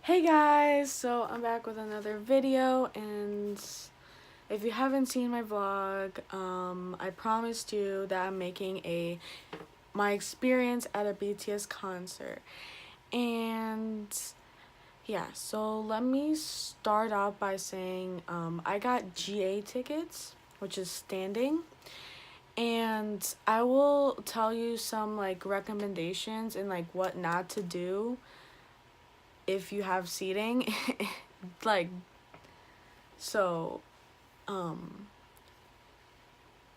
Hey guys, so I'm back with another video, and if you haven't seen my vlog, I promised you that I'm making my experience at a BTS concert. And yeah, so let me start off by saying I got GA tickets, which is standing, and I will tell you some like recommendations and like what not to do if you have seating. like so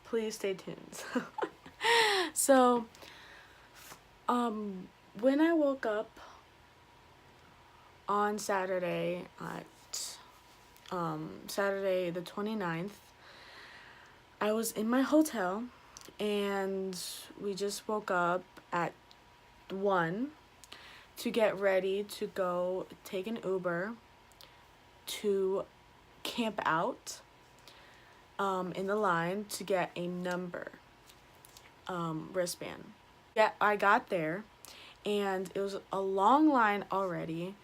please stay tuned. So when I woke up on Saturday at Saturday the 29th, I was in my hotel, and we just woke up at 1 to get ready to go take an Uber to camp out in the line to get a number wristband. Yeah, I got there, and it was a long line already.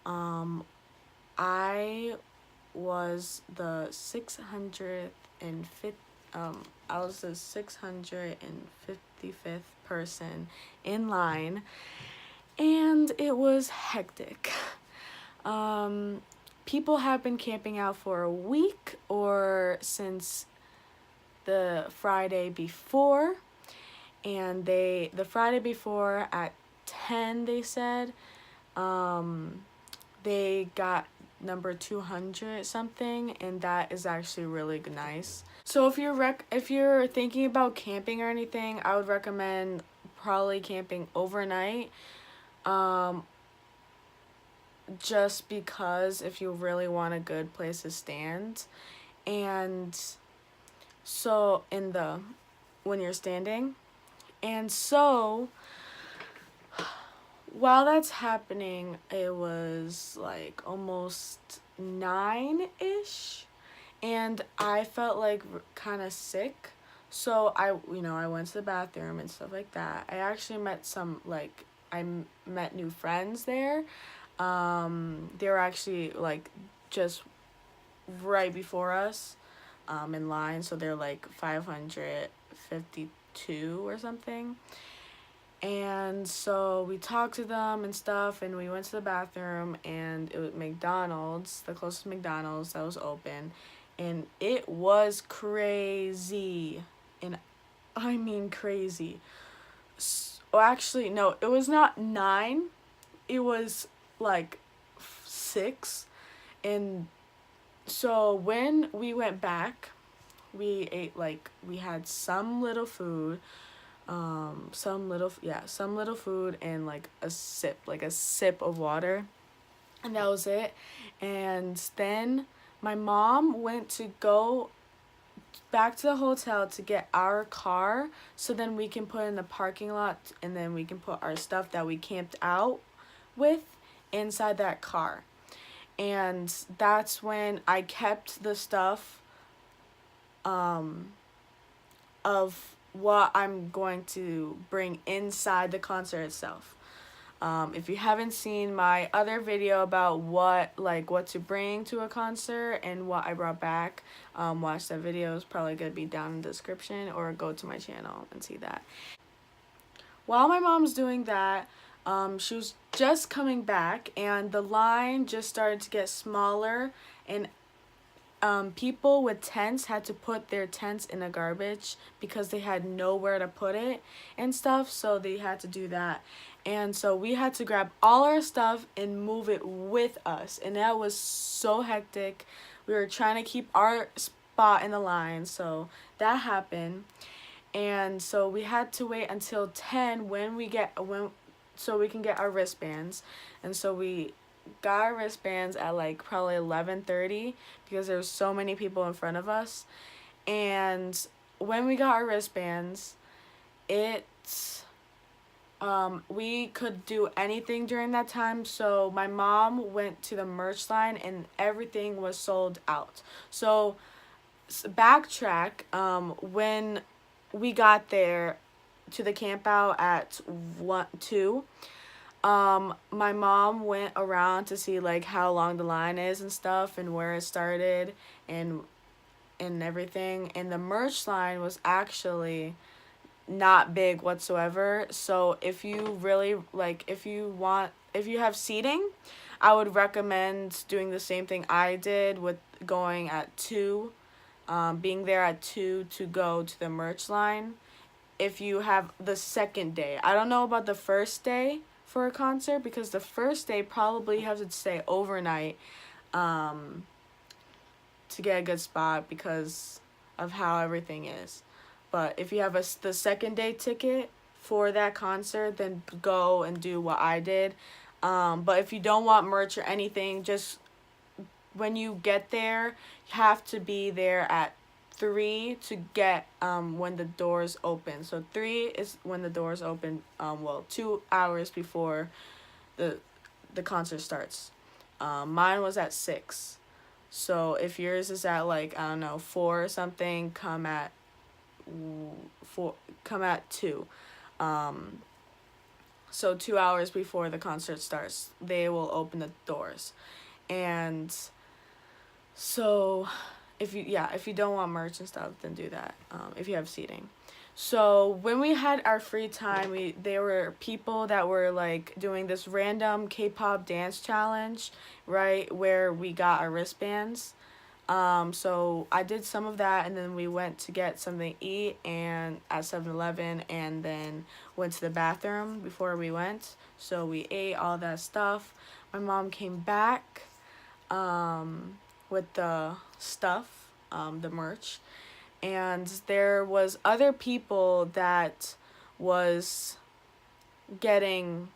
I was the 605th. I was the 655th person in line, and it was hectic. People have been camping out for a week or since the Friday before, and the Friday before at 10, they said they got number 200 something, and that is actually really nice. So if you're thinking about camping or anything, I would recommend probably camping overnight, just because if you really want a good place to stand. And so when you're standing, and so while that's happening, it was like almost 9-ish, and I felt like kind of sick. So I went to the bathroom and stuff like that. I actually met met new friends there. They were actually like just right before us in line, so they're like 552 or something. And so we talked to them and stuff, and we went to the bathroom, and it was McDonald's, the closest McDonald's that was open, and it was crazy. And I mean crazy. Actually, no, it was not 9, it was like 6. And so when we went back, we ate we had some little food, some little food, and like a sip of water, and that was it. And then my mom went to go back to the hotel to get our car, so then we can put in the parking lot, and then we can put our stuff that we camped out with inside that car. And that's when I kept the stuff of what I'm going to bring inside the concert itself. If you haven't seen my other video about what to bring to a concert and what I brought back, watch that video. It's probably going to be down in the description, or go to my channel and see that. While my mom's doing that, she was just coming back, and the line just started to get smaller, and people with tents had to put their tents in the garbage because they had nowhere to put it and stuff, so they had to do that. And so we had to grab all our stuff and move it with us, and that was so hectic. We were trying to keep our spot in the line, so that happened. And so we had to wait until 10 so we can get our wristbands. And so we got our wristbands at like probably 11:30 because there were so many people in front of us. And when we got our wristbands, we could do anything during that time. So my mom went to the merch line, and everything was sold out. So backtrack, when we got there to the camp out at 2, My mom went around to see like how long the line is and stuff and where it started and everything. And the merch line was actually not big whatsoever. So if you really like, if you have seating, I would recommend doing the same thing I did with going at 2, being there at 2 to go to the merch line. If you have the second day, I don't know about the first day for a concert, because the first day probably you have to stay overnight um, to get a good spot because of how everything is. But if you have the second day ticket for that concert, then go and do what I did. But if you don't want merch or anything, just when you get there, you have to be there at 3 to get when the doors open. So 3 is when the doors open. 2 hours before the concert starts. Mine was at 6. So if yours is at like, I don't know, 4 or something, come at 2. So 2 hours before the concert starts, they will open the doors. And so if you don't want merch and stuff, then do that, if you have seating. So when we had our free time, there were people that were like doing this random K-pop dance challenge, right, where we got our wristbands. So I did some of that, and then we went to get something to eat and at 7-Eleven, and then went to the bathroom before we went. So we ate all that stuff. My mom came back with the stuff, the merch, and there was other people that was getting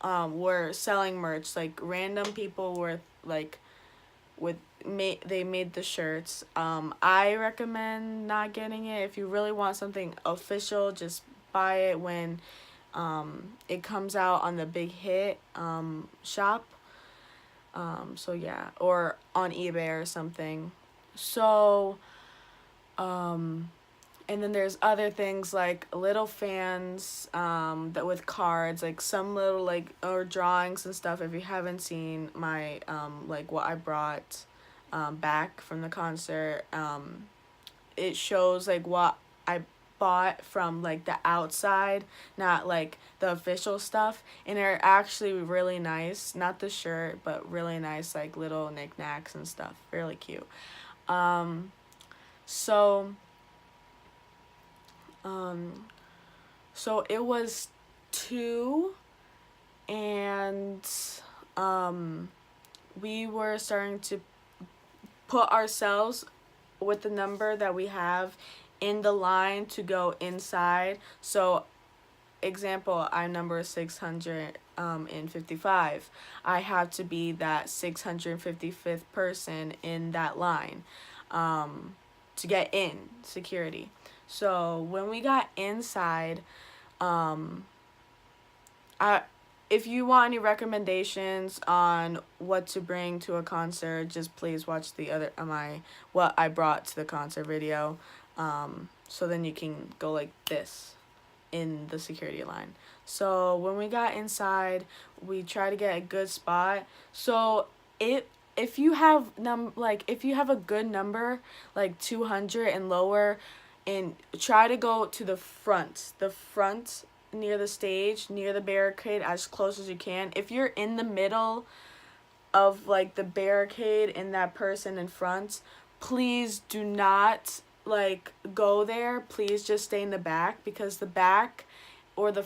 were selling merch, like random people were like they made the shirts. I recommend not getting it. If you really want something official, just buy it when it comes out on the Big Hit shop. So yeah, or on eBay or something. So and then there's other things like little fans that with cards, like some little like or drawings and stuff. If you haven't seen my like what I brought back from the concert, it shows like what I bought from like the outside, not like the official stuff, and they're actually really nice. Not the shirt, but really nice, like little knickknacks and stuff. Really cute. So so it was 2, and we were starting to put ourselves with the number that we have in the line to go inside. So example, I'm number 655. I have to be that 655th person in that line to get in security. So when we got inside, if you want any recommendations on what to bring to a concert, just please watch the other what I brought to the concert video. So then you can go like this in the security line. So when we got inside, we try to get a good spot. So if you have if you have a good number, like 200 and lower, and try to go to the front near the stage, near the barricade, as close as you can. If you're in the middle of like the barricade and that person in front, please do not like go there. Please just stay in the back, because the back or the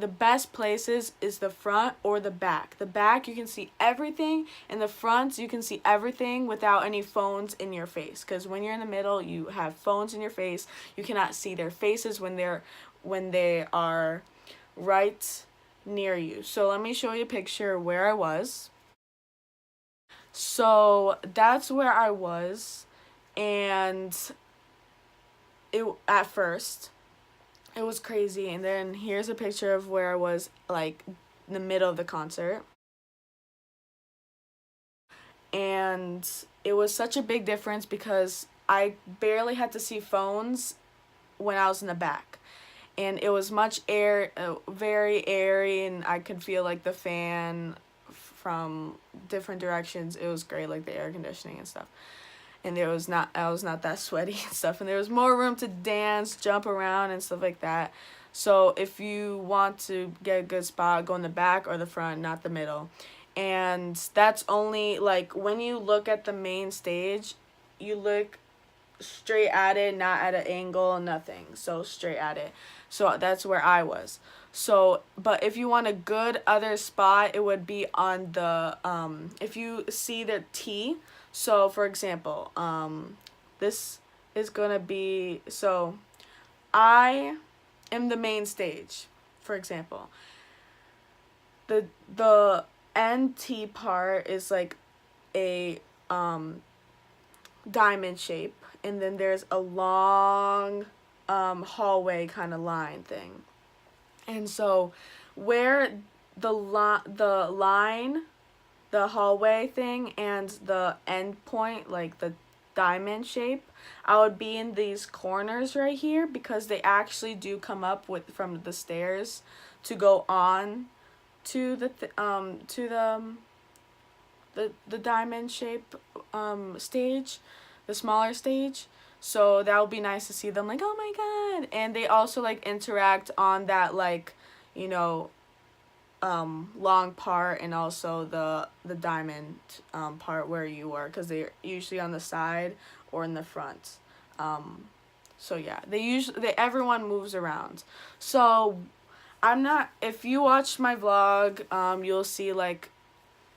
best places is the front or the back. The back you can see everything, and the front you can see everything without any phones in your face, because when you're in the middle you have phones in your face. You cannot see their faces when they are right near you. So let me show you a picture where I was. So that's where I was, and at first it was crazy, and then here's a picture of where I was like in the middle of the concert. And it was such a big difference because I barely had to see phones when I was in the back. and it was much very airy, and I could feel like the fan from different directions. It was great, like the air conditioning and stuff. And I was not that sweaty and stuff, and there was more room to dance, jump around and stuff like that. So if you want to get a good spot, go in the back or the front, not the middle. And that's only like when you look at the main stage, you look straight at it, not at an angle, nothing. So straight at it. So that's where I was. So, but if you want a good other spot, it would be on the if you see the T. So for example, this is gonna be, so I am the main stage. For example, the NT part is like a diamond shape, and then there's a long hallway kind of line thing. And so where the line, the hallway thing, and the end point, like the diamond shape, I would be in these corners right here, because they actually do come up with from the stairs to go on to the diamond shape stage, the smaller stage. So that would be nice to see them, like, oh my god. And they also like interact on that, like, you know, long part, and also the diamond part where you are, because they're usually on the side or in the front. So yeah, everyone moves around. So I'm not, if you watch my vlog, you'll see like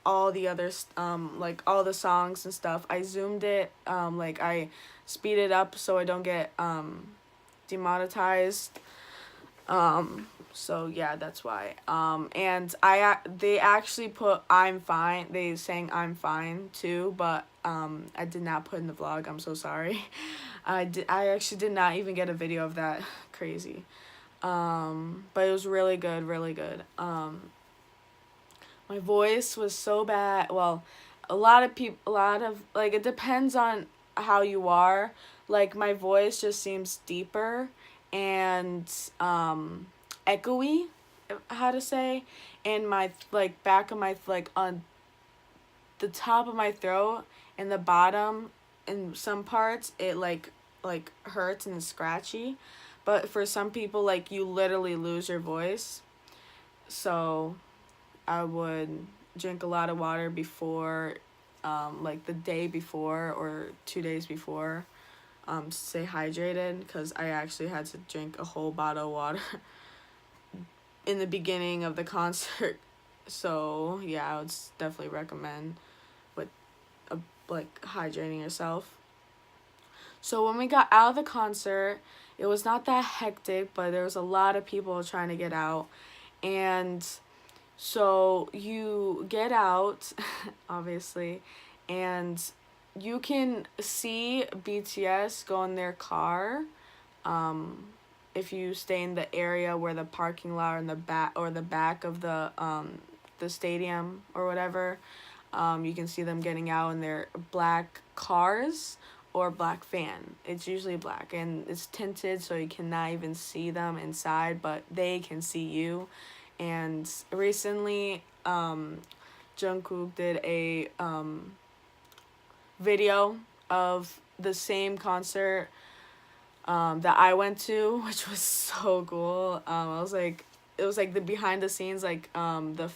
all the others, like all the songs and stuff. I zoomed it, like I speed it up so I don't get demonetized. So yeah, that's why. And they actually put I'm fine. They sang I'm fine too, but I did not put in the vlog. I'm so sorry. I actually did not even get a video of that. Crazy. But it was really good, really good. My voice was so bad. Well, a lot of like, it depends on how you are. Like my voice just seems deeper and echoey, how to say, and my like back of my, like on the top of my throat and the bottom in some parts, it like hurts and is scratchy. But for some people, like, you literally lose your voice. So I would drink a lot of water before, like the day before or 2 days before, stay hydrated, because I actually had to drink a whole bottle of water in the beginning of the concert. So yeah, I would definitely recommend with like hydrating yourself. So when we got out of the concert, it was not that hectic, but there was a lot of people trying to get out. And so you get out, obviously, and you can see BTS go in their car. If you stay in the area where the parking lot in the back, or the back of the stadium or whatever, you can see them getting out in their black cars or black van. It's usually black, and it's tinted, so you cannot even see them inside, but they can see you. And recently, Jungkook did a video of the same concert that I went to, which was so cool. It was like the behind the scenes, like the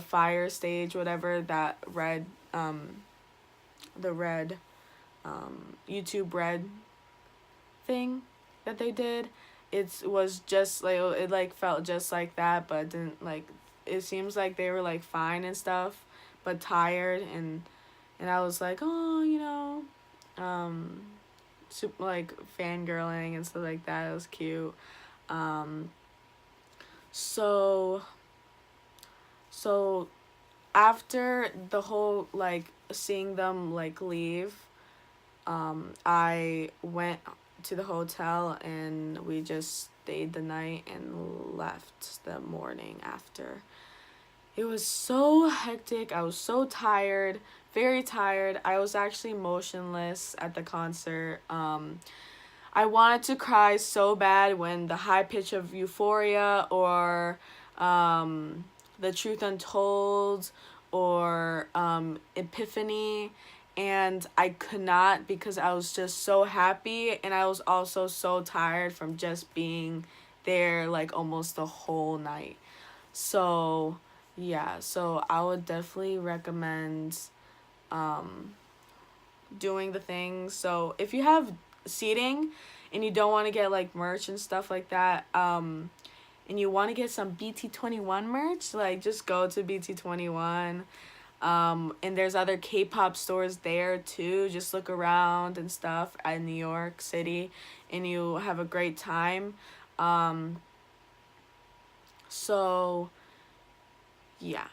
fire stage, whatever, that red, the red YouTube red thing that they did. It was just like, it like felt just like that, but didn't, like, it seems like they were like fine and stuff, but tired, and I was like, oh, you know, super, like, fangirling and stuff like that. It was cute. So after the whole, like, seeing them like leave, I went to the hotel, and we just stayed the night and left the morning after. It was so hectic. I was so tired, very tired. I was actually motionless at the concert. I wanted to cry so bad when the High Pitch of Euphoria or The Truth Untold or Epiphany, and I could not because I was just so happy, and I was also so tired from just being there like almost the whole night. So yeah, so I would definitely recommend doing the things. So if you have seating and you don't want to get like merch and stuff like that, and you want to get some BT21 merch, like just go to BT21. And there's other K-pop stores there too. Just look around and stuff in New York City, and you have a great time. So yeah.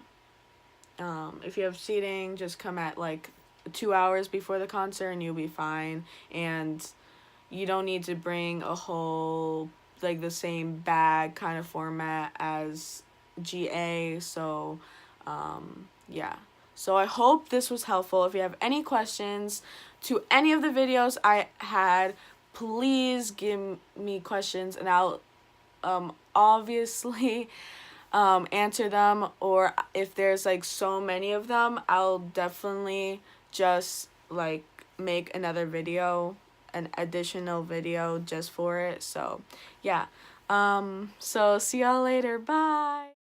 If you have seating, just come at like 2 hours before the concert and you'll be fine. And you don't need to bring a whole, like the same bag kind of format as GA. So, yeah. So I hope this was helpful. If you have any questions to any of the videos I had, please give me questions and I'll obviously answer them, or if there's like so many of them, I'll definitely just like make another video, an additional video just for it. So yeah, so see y'all later, bye.